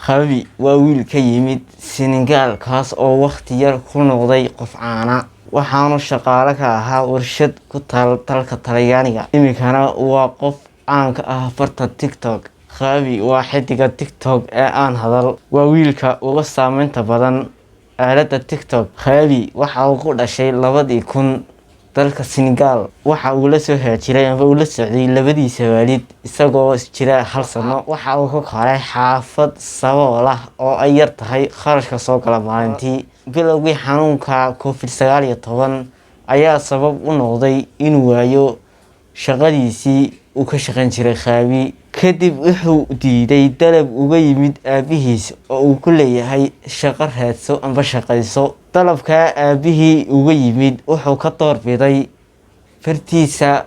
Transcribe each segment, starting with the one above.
Khabi waa wiil ka yimid Senegal kaas oo waqti yar ku noqday qof caana waxaanu shaqaale ka ahaa warshad ku taal dalka Talyaaniga. Iminkana waa qof caan ka ah barta TikTok. Khabi waa xiddiga TikTok ee aan hadal, waa wiilka uga saameynta badan aaladda TikTok. Khabi waxa uu ku dhashay 2000 dalka Senegal. Waxa uu la soo haajiray ama uu la socday labadiisa waalid isagoo jira 1 sano. Waxa uu ku koray xaafad sabool ah oo ay yar tahay kharashka soo gala maalintii. Bilowgii xanuunka COVID-19 ayaa sabab u noqday inuu waayo shaqadiisii uu ka shaqayn jiray. Khabi kadib wuxuu diiday dalab uga yimid aabihiis oo uu ku leeyahay shaqo raadso amba shaqayso. Dalabka aabihii uga yimid wuxuu ka doorbiday fartiisa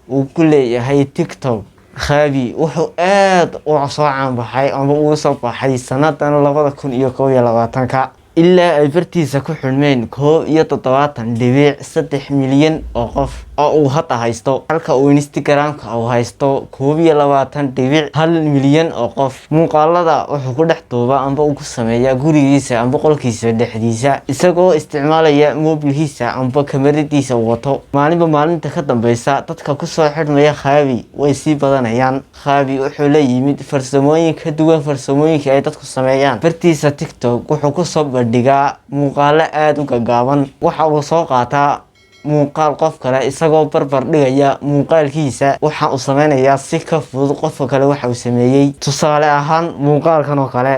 uu ku leeyahay TikTok. Khabi wuxuu aad u soo caan baxay ama uu soo baxay sanadan 2021 ilaa ay fartiisa ku xulmeen 71.3 milyan oo qof oo uu hadda haysto, halka uu Instagram-ka uu haysto 22.1 milyan oo qof. Muuqaalada wuxuu ku dhex duubaa amba uu ku sameeyaa gurigiisa amba qolkiisa dhexdiisa isagoo isticmaalaya mobilkiisa amba kamaradiisa wato. Maalinba maalinta ka dambeysa dadka ku soo xidhmaya Khabi way sii badanayaan. Khabi wuxuu la yimid farsamooyin ka duwan farsamooyinka ay dadku sameeyaan. Fartiisa TikTok wuxuu ku soo bandhigaa muuqaalo aad u gaagaaban. Waxa uu soo qaataa muuqaal qof kale isagoo barbar dhigaya muuqaalkiisa. Waxa uu sameynayaa si ka fudud qofka kale waxa uu sameeyay. Tusaale ahaan muuqaalkan oo kale.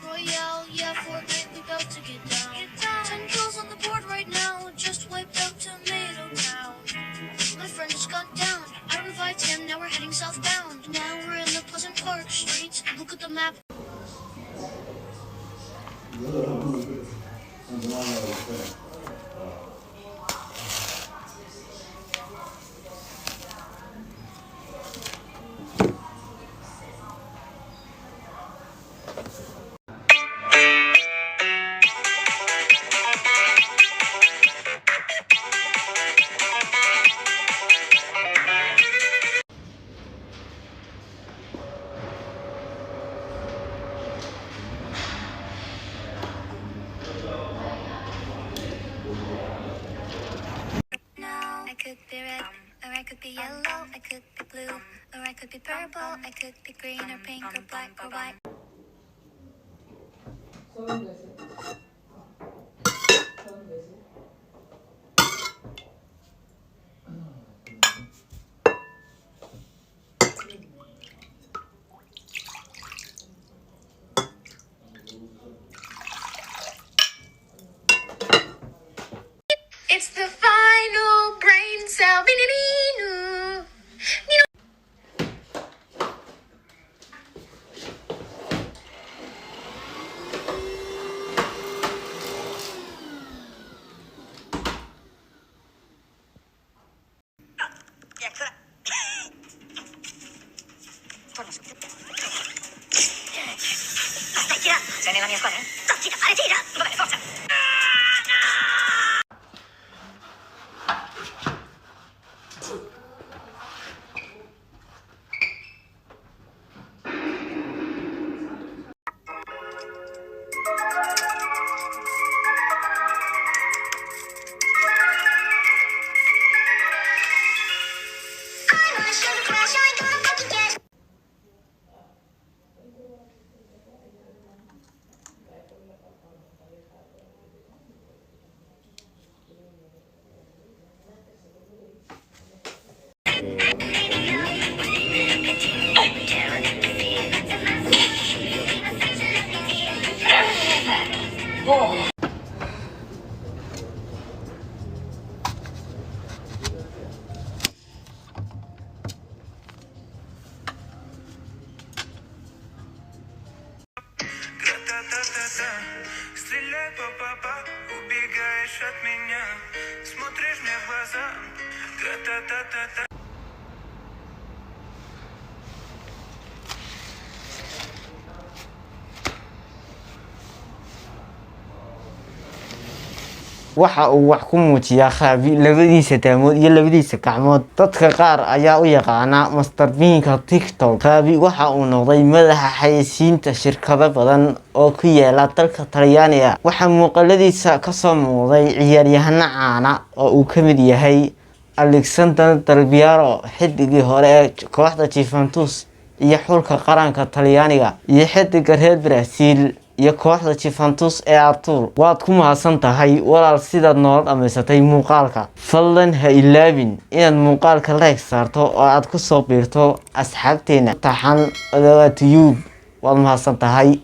Royale, yeah, Fortnite, we about to get down. 10 kills on the board right now, just wiped out Tomato Town. My friend just got down, I revived him, now we're heading southbound. Now we're in the Pleasant Park streets, look at the map. I could be red, or I could be yellow, I could be blue, or I could be purple, I could be green or pink or black or white. It's the final brain cell. Sei nella mia squadra? Tira, fare, tira! Va bene, forza! Стреляй, папа, убегаешь от меня, смотришь мне в глаза, та-та-та-та-та. waxa uu wax ku muujiyaa Khabi labadiisa taamood iyo labadiisa gacmood. Dadka qaar ayaa u yaqaana Master Bean-ka TikTok. Khabi waxa uu noqday madaxa xayeysiinta shirkado badan oo ku yaala dalka Talyaaniga. Waxa muuqaaladiisa ka soo muuqday ciyaaryahanno caan ah oo uu ka mid yahay Alessandro Del Piero, xidigii hore ee kooxda Juventus iyo xulka qaranka Talyaaniga, iyo xidiga reer Brazil iyo kooxda Juventus ee Artur. Waad ku mahadsan tahay walaal sidaad noola dhamaysatay muuqaalka. Fadlan ha ilaabin inaad muuqaalka like saarto oo aad ku soo biirto asxaabteena taxan YouTube. waad mahadsan tahay.